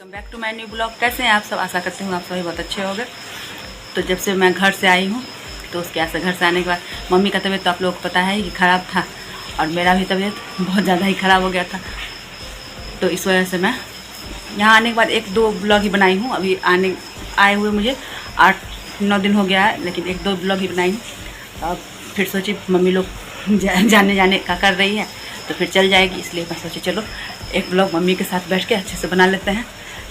Welcome back to my new blog. कैसे हैं आप सब? आशा करती हूँ आप सभी बहुत अच्छे होंगे। तो जब से मैं घर से आई हूँ तो उसके ऐसे घर से आने के बाद मम्मी का तबीयत तो आप लोगों को पता है कि ख़राब था और मेरा भी तबीयत बहुत ज़्यादा ही ख़राब हो गया था। तो इस वजह से मैं यहाँ आने के बाद 1-2 ब्लॉग ही बनाई हूँ। अभी आए हुए मुझे 8-9 दिन हो गया है, लेकिन 1-2 ब्लॉग ही बनाई हूँ। अब फिर सोची मम्मी लोग जाने का कर रही है तो फिर चल जाएगी, इसलिए मैं सोची चलो एक ब्लॉग मम्मी के साथ बैठ के अच्छे से बना लेते हैं,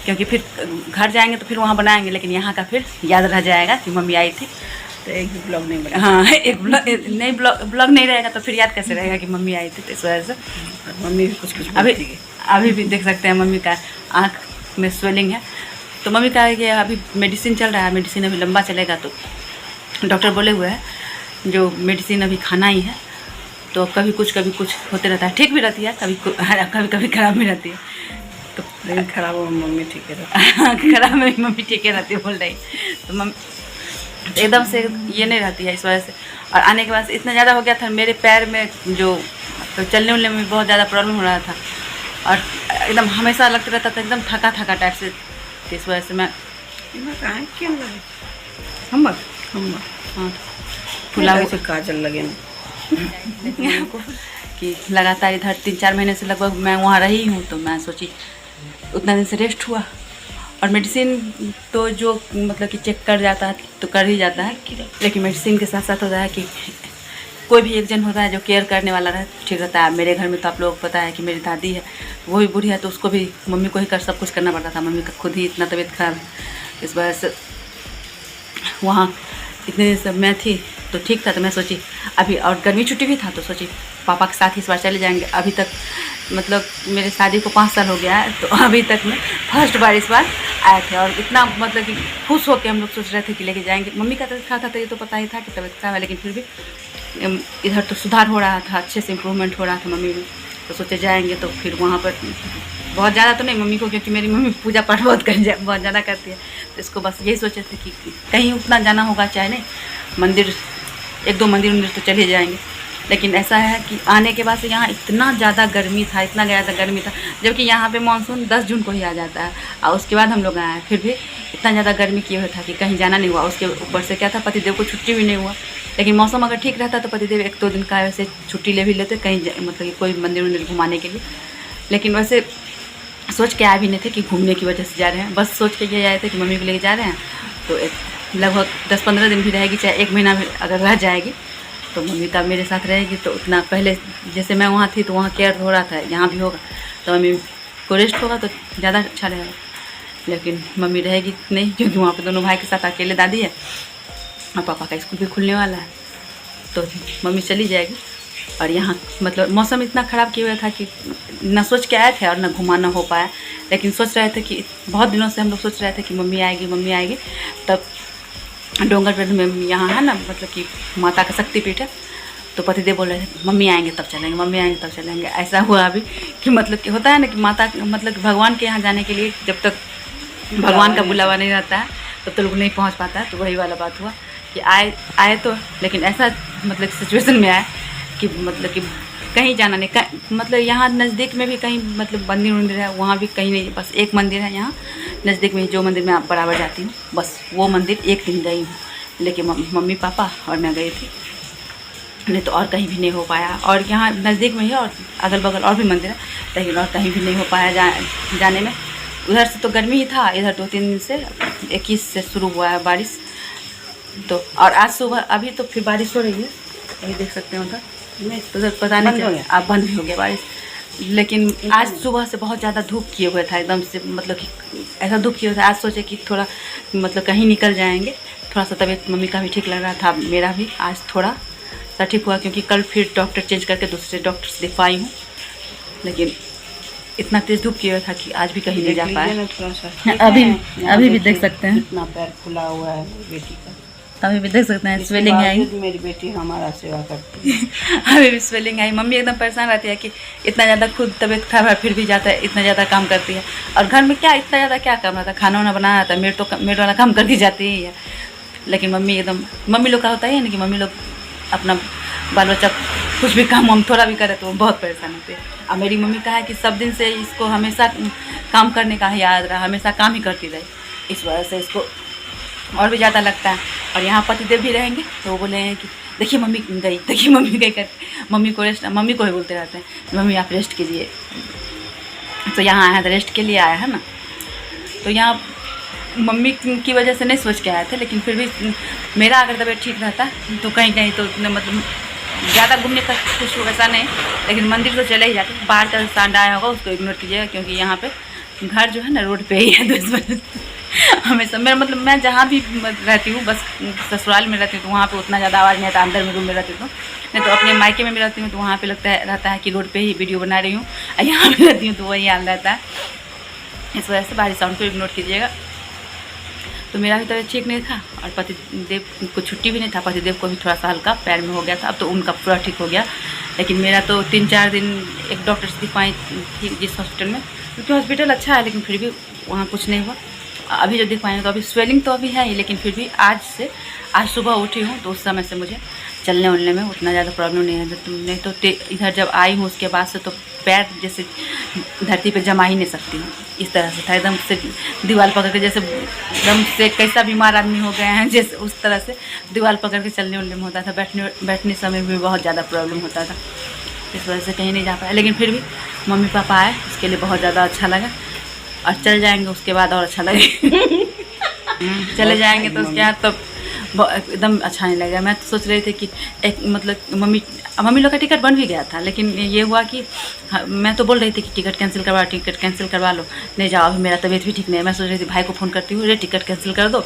क्योंकि फिर घर जाएंगे तो फिर वहाँ बनाएंगे, लेकिन यहाँ का फिर याद रह जाएगा कि मम्मी आई थी। तो एक भी ब्लॉग नहीं बना। हाँ, एक ब्लॉग नहीं रहेगा तो फिर याद कैसे रहेगा कि मम्मी आई थी। तो इस वजह से मम्मी भी कुछ अभी भी देख सकते हैं मम्मी का आँख में स्वेलिंग है। तो मम्मी का ये अभी मेडिसिन चल रहा है, मेडिसिन अभी लंबा चलेगा। तो डॉक्टर बोले हुए हैं जो मेडिसिन अभी खाना ही है, तो कभी कुछ होते रहता है। ठीक भी रहती है, कभी खराब भी रहती है। तो लेकिन खराब हो मम्मी ठीक है रहती खराब में मम्मी ठीक है रहती है बोल रही। तो मम्मी एकदम से ये नहीं रहती है, इस वजह से। और आने के बाद इतना ज़्यादा हो गया था मेरे पैर में, जो तो चलने उलने में बहुत ज़्यादा प्रॉब्लम हो रहा था और एकदम हमेशा लगता रहता था एकदम थका टाइप से। तो इस वजह से मैं क्यों लगे हम हाँ फुला हुए काजल लगे ना कि लगातार इधर 3-4 महीने से लगभग मैं वहाँ रही हूँ। तो मैं सोची उतना दिन से रेस्ट हुआ, और मेडिसिन तो जो मतलब कि चेक कर जाता है तो कर ही जाता है, लेकिन मेडिसिन के साथ साथ होता है कि कोई भी एक जन होता है जो केयर करने वाला रहे ठीक रहता है। मेरे घर में तो आप लोगों को पता है कि मेरी दादी है, वो भी बूढ़ी है, तो उसको भी मम्मी को ही सब कुछ करना पड़ता था। मम्मी का खुद ही इतना तबीयत खराब है, इस वजह से वहाँ इतने दिन से मैं थी तो ठीक था। तो मैं सोची अभी, और गर्मी छुट्टी भी था, तो सोची पापा के साथ इस बार चले जाएंगे। अभी तक मतलब मेरे शादी को 5 साल हो गया है, तो अभी तक मैं फर्स्ट बार इस बार आए थे, और इतना मतलब कि खुश होकर हम लोग सोच रहे थे कि लेके जाएंगे। मम्मी का तबीयत खराब था तो ये तो पता ही था कि तबीयत खराब है, लेकिन फिर भी इधर तो सुधार हो रहा था, अच्छे से इम्प्रूवमेंट हो रहा था मम्मी में। तो सोचे जाएंगे तो फिर वहाँ पर बहुत ज़्यादा तो नहीं मम्मी को, क्योंकि मेरी मम्मी पूजा पाठ बहुत ज़्यादा करती है, तो इसको बस यही सोचे थे कि कहीं उतना जाना होगा चाहे नहीं, मंदिर 1-2 मंदिर तो चले जाएंगे। लेकिन ऐसा है कि आने के बाद से यहाँ इतना ज़्यादा गर्मी था, जबकि यहाँ पे मानसून 10 जून को ही आ जाता है, और उसके बाद हम लोग आए, फिर भी इतना ज़्यादा गर्मी किए हुए था कि कहीं जाना नहीं हुआ। उसके ऊपर से क्या था, पतिदेव को छुट्टी भी नहीं हुआ। लेकिन मौसम अगर ठीक रहता तो पतिदेव 1-2 दिन का वैसे छुट्टी ले भी लेते कहीं मतलब कि कोई मंदिर घुमाने के लिए। लेकिन वैसे सोच के आए भी नहीं थे कि घूमने की वजह से जा रहे हैं, बस सोच के ये आए थे कि मम्मी को लेके जा रहे हैं। तो लगभग 10-15 दिन भी रहेगी, चाहे 1 महीना भी अगर रह जाएगी तो मम्मी का मेरे साथ रहेगी। तो उतना पहले जैसे मैं वहाँ थी तो वहाँ केयर हो रहा था, यहाँ भी होगा तो मम्मी को रेस्ट होगा तो ज़्यादा अच्छा रहेगा। लेकिन मम्मी रहेगी नहीं, क्योंकि वहाँ पे दोनों भाई के साथ अकेले दादी है, और पापा का स्कूल भी खुलने वाला है, तो मम्मी चली जाएगी। और यहाँ मतलब मौसम इतना ख़राब किया हुआ था कि ना सोच के आए थे और ना घुमाना हो पाया। लेकिन सोच रहे थे कि बहुत दिनों से हम लोग सोच रहे थे कि मम्मी आएगी। तब डोंगरगढ़ में यहाँ है ना, मतलब कि माता का शक्तिपीठ है, तो पतिदेव बोल रहे थे मम्मी आएंगे तब चलेंगे। ऐसा हुआ अभी कि मतलब कि होता है ना कि माता मतलब भगवान के यहाँ जाने के लिए जब तक भगवान का बुलावा नहीं रहता है तब तो लोग नहीं पहुँच पाता है। तो वही वाला बात हुआ कि आए तो, लेकिन ऐसा मतलब सिचुएशन में आए कि मतलब कि कहीं जाना नहीं, मतलब यहाँ नज़दीक में भी कहीं मतलब मंदिर है, वहाँ भी कहीं नहीं, बस एक मंदिर है यहाँ नज़दीक में, जो मंदिर में आप बराबर जाती हूँ, बस वो मंदिर एक दिन गई हूँ। लेकिन मम्मी पापा और मैं गई थी, नहीं तो और कहीं भी नहीं हो पाया। और यहाँ नज़दीक में ही और अगल बगल और भी मंदिर है, लेकिन और कहीं भी नहीं हो पाया जाने में। उधर से तो गर्मी ही था, इधर 2-3 दिन से 21 से शुरू हुआ है बारिश। तो और आज सुबह अभी तो फिर बारिश हो रही है, यही देख सकते हैं उधर नहीं, तो उधर पता नहीं चला, अब बंद भी हो गया बारिश। लेकिन आज सुबह से बहुत ज़्यादा धूप किए हुए था, एकदम से मतलब कि ऐसा धूप किए हुए था। आज सोचे कि थोड़ा मतलब कहीं निकल जाएंगे, थोड़ा सा तबीयत मम्मी का भी ठीक लग रहा था, मेरा भी आज थोड़ा सा ठीक हुआ, क्योंकि कल फिर डॉक्टर चेंज करके दूसरे डॉक्टर से दिखवाई हूँ। लेकिन इतना तेज़ धूप किया हुआ था कि आज भी कहीं नहीं जा पाया। अभी भी देख सकते हैं इतना पैर फुला हुआ है बेटी का, अभी भी देख सकते हैं स्वेलिंग आई। मेरी बेटी हमारा सेवा करती है। अभी भी स्वेलिंग आई। मम्मी एकदम परेशान रहती है कि इतना ज़्यादा खुद तबीयत खराब है फिर भी जाता है, इतना ज़्यादा काम करती है। और घर में क्या इतना ज़्यादा क्या काम रहता है, खाना वाना बनाना रहता है, मेड वाला काम करती जाती ही है। लेकिन मम्मी लोग का होता ही है ना कि मम्मी लोग अपना बाल बच्चा कुछ भी काम हम थोड़ा भी करे तो वो बहुत परेशान होते हैं। अब मेरी मम्मी कहा है कि सब दिन से इसको हमेशा काम करने का याद रहा, हमेशा काम ही करती रही, इस वजह से इसको और भी ज़्यादा लगता है। और यहाँ पतिदेव भी रहेंगे तो वो बोले हैं कि देखिए मम्मी गई, देखिए मम्मी गई कर, मम्मी को ही बोलते रहते हैं, मम्मी आप रेस्ट कीजिए। तो यहाँ आया था रेस्ट के लिए आया है ना, तो यहाँ मम्मी की वजह से नहीं सोच के आए थे, लेकिन फिर भी मेरा अगर तबीयत ठीक रहता तो कहीं तो मतलब ज़्यादा घूमने का कुछ वैसा नहीं, लेकिन मंदिर तो चले ही जाते। बाहर का सांडा आया होगा उसको इग्नोर कीजिएगा, क्योंकि यहाँ पे घर जो है ना रोड पे ही है, तो इस वजह से हमेशा मेरा मतलब मैं जहाँ भी रहती हूँ, बस ससुराल में रहती हूँ तो वहाँ पे उतना ज़्यादा आवाज़ नहीं आता, अंदर में रूम में रहती हूँ नहीं तो अपने मायके में भी रहती हूँ तो वहाँ पे रहता है कि रोड पे ही वीडियो बना रही हूँ, और यहाँ पे रहती हूँ तो वही हाल रहता है। इस वजह से बाहरी साउंड को इग्नोर कीजिएगा। तो मेरा भी तबीयत ठीक नहीं था और पतिदेव को छुट्टी भी नहीं था, पतिदेव को भी थोड़ा सा हल्का पैर में हो गया था, अब तो उनका पूरा ठीक हो गया। लेकिन मेरा तो 3-4 दिन एक डॉक्टर से दिखवाई थी जिस हॉस्पिटल में, क्योंकि हॉस्पिटल अच्छा है लेकिन फिर भी वहाँ कुछ नहीं हुआ। अभी जो दिखवाएंगे तो अभी स्वेलिंग तो अभी है ही, लेकिन फिर भी आज सुबह उठी हूँ तो उस समय से मुझे चलने उलने में उतना ज़्यादा प्रॉब्लम नहीं है। नहीं तो इधर जब आई हूँ उसके बाद से तो पैर जैसे धरती पे जमा ही नहीं सकती हूँ, इस तरह से था एकदम से दीवार पकड़ के, जैसे एकदम से कैसा बीमार आदमी हो गए हैं जैसे उस तरह से दीवार पकड़ के चलने उलने में होता था। बैठने समय भी बहुत ज़्यादा प्रॉब्लम होता था, इस वजह से कहीं नहीं जा पाया। लेकिन फिर भी मम्मी पापा आए उसके लिए बहुत ज़्यादा अच्छा लगा, और चल जाएंगे उसके बाद और अच्छा लगेगा। चले जाएंगे तो उसके बाद तो एकदम अच्छा नहीं लगेगा। मैं तो सोच रही थी कि एक मतलब मम्मी लोग का टिकट बन भी गया था, लेकिन ये हुआ कि मैं तो बोल रही थी कि टिकट कैंसिल करवा लो, नहीं जाओ अभी मेरा तबीयत भी ठीक नहीं है। मैं सोच रही थी भाई को फ़ोन करती हूँ, अरे टिकट कैंसिल कर दो,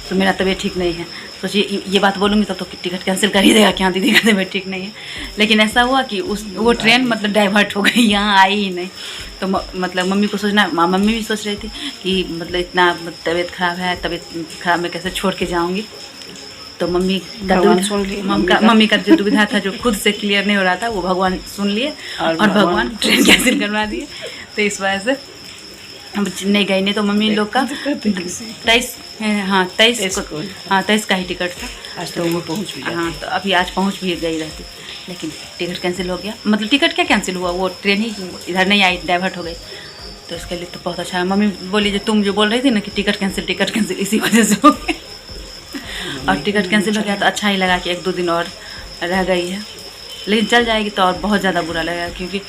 तो मेरा तबीयत ठीक नहीं है। सोचिए ये बात बोलूँगी तो टिकट कैंसिल कर ही देगा कि हाँ दीदी का तबीयत ठीक नहीं है। लेकिन ऐसा हुआ कि वो ट्रेन मतलब डाइवर्ट हो गई, यहाँ आई ही नहीं। तो मतलब मम्मी को सोचना, मम्मी भी सोच रही थी कि मतलब इतना तबीयत ख़राब है, तबीयत ख़राब में कैसे छोड़ के जाऊँगी। तो मम्मी का जो दुविधा था, जो खुद से क्लियर नहीं हो रहा था, वो भगवान सुन लिए और भगवान ट्रेन कैंसिल करवा दिए। तो इस वजह से हम नहीं गए, नहीं तो मम्मी लोग का 23 का ही टिकट था। आज तो वो पहुँच भी हाँ, तो अभी आज पहुँच भी गई रहती, लेकिन टिकट कैंसिल हो गया। मतलब टिकट क्या कैंसिल हुआ, वो ट्रेन ही इधर नहीं आई, डाइवर्ट हो गई। तो इसके लिए तो बहुत अच्छा है। मम्मी बोली जो तुम जो बोल रही थी ना कि टिकट कैंसिल, इसी वजह से हो गया। और टिकट कैंसिल हो गया तो अच्छा ही लगा कि 1-2 दिन और रह गई है, लेकिन चल जाएगी तो और बहुत ज़्यादा बुरा लगेगा। क्योंकि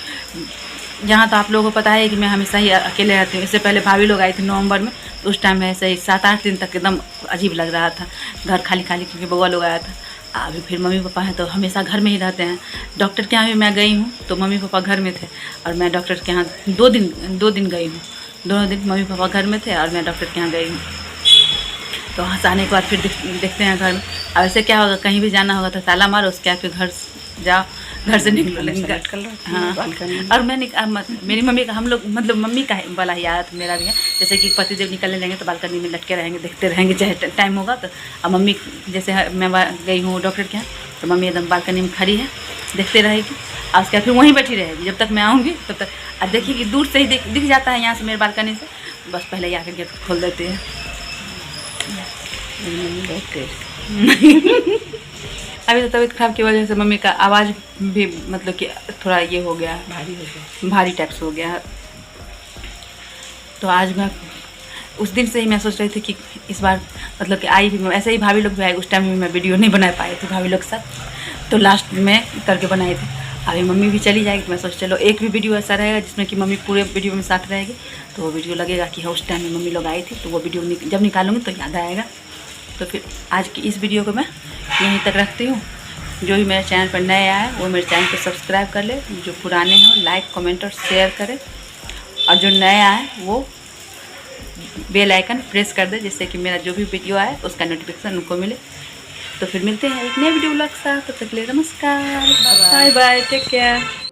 यहाँ तो आप लोगों को पता है कि मैं हमेशा ही अकेले रहती हूँ। इससे पहले भाभी लोग आई थी नवंबर में, तो उस टाइम में ऐसे ही 7-8 दिन तक एकदम अजीब लग रहा था, घर खाली क्योंकि बउआ लोग आया था। अभी फिर मम्मी पापा हैं तो हमेशा घर में ही रहते हैं। डॉक्टर के यहाँ भी मैं गई हूँ तो मम्मी पापा घर में थे, और मैं डॉक्टर के यहाँ 2 दिन गई हूँ। दोनों दिन मम्मी पापा घर में थे और मैं डॉक्टर के यहाँ गई हूँ। तो वहाँ से आने के बाद फिर देखते हैं घर में। अब ऐसे क्या होगा, कहीं भी जाना होगा तो ताला मारो, उसके बाद फिर घर जाओ, घर से निकलो। हाँ, और मेरी मम्मी का हम लोग मतलब मम्मी का वाला ही आदत मेरा भी है, जैसे कि पतिदेव निकलने लेंगे तो बालकनी में लटके रहेंगे, देखते रहेंगे चाहे टाइम होगा तो। अब मम्मी जैसे मैं गई हूँ डॉक्टर के यहाँ, तो मम्मी एकदम बालकनी में खड़ी है, देखते रहेगी, और उसके बाद फिर वहीं बैठी रहेगी जब तक मैं आऊँगी तब तक। अब देखिए कि दूर से ही दिख जाता है यहाँ से मेरे बालकनी से, बस पहले ही आकर गेट खोल देते हैं। अभी तो तबीयत खराब की वजह से मम्मी का आवाज़ भी मतलब कि थोड़ा ये हो गया, भारी टाइप से हो गया। तो आज मैं उस दिन से ही मैं सोच रही थी कि इस बार मतलब कि आई भी, ऐसे ही भाभी लोग भी आए, उस टाइम में मैं वीडियो नहीं बना पाई थी भाभी लोग के साथ, तो लास्ट में करके बनाई थी। अभी मम्मी भी चली जाएगी तो मैं सोच चलो एक भी वीडियो ऐसा रहेगा जिसमें कि मम्मी पूरे वीडियो में साथ रहेगी, तो वो वीडियो लगेगा कि हाँ उस टाइम में मम्मी लोग आई थी, तो वो वीडियो जब निकालूंगी तो याद आएगा। तो फिर आज की इस वीडियो को मैं यहीं तक रखती हूँ। जो भी मेरे चैनल पर नए आए वो मेरे चैनल को सब्सक्राइब कर ले, जो पुराने हैं लाइक कमेंट और शेयर करें, और जो नए आए वो बेल आइकन प्रेस कर दे, जिससे कि मेरा जो भी वीडियो आए उसका नोटिफिकेशन उनको मिले। तो फिर मिलते हैं एक नए वीडियो ब्लॉग के साथ, तब तक के लिए नमस्कार, बाय बाय, टेक केयर।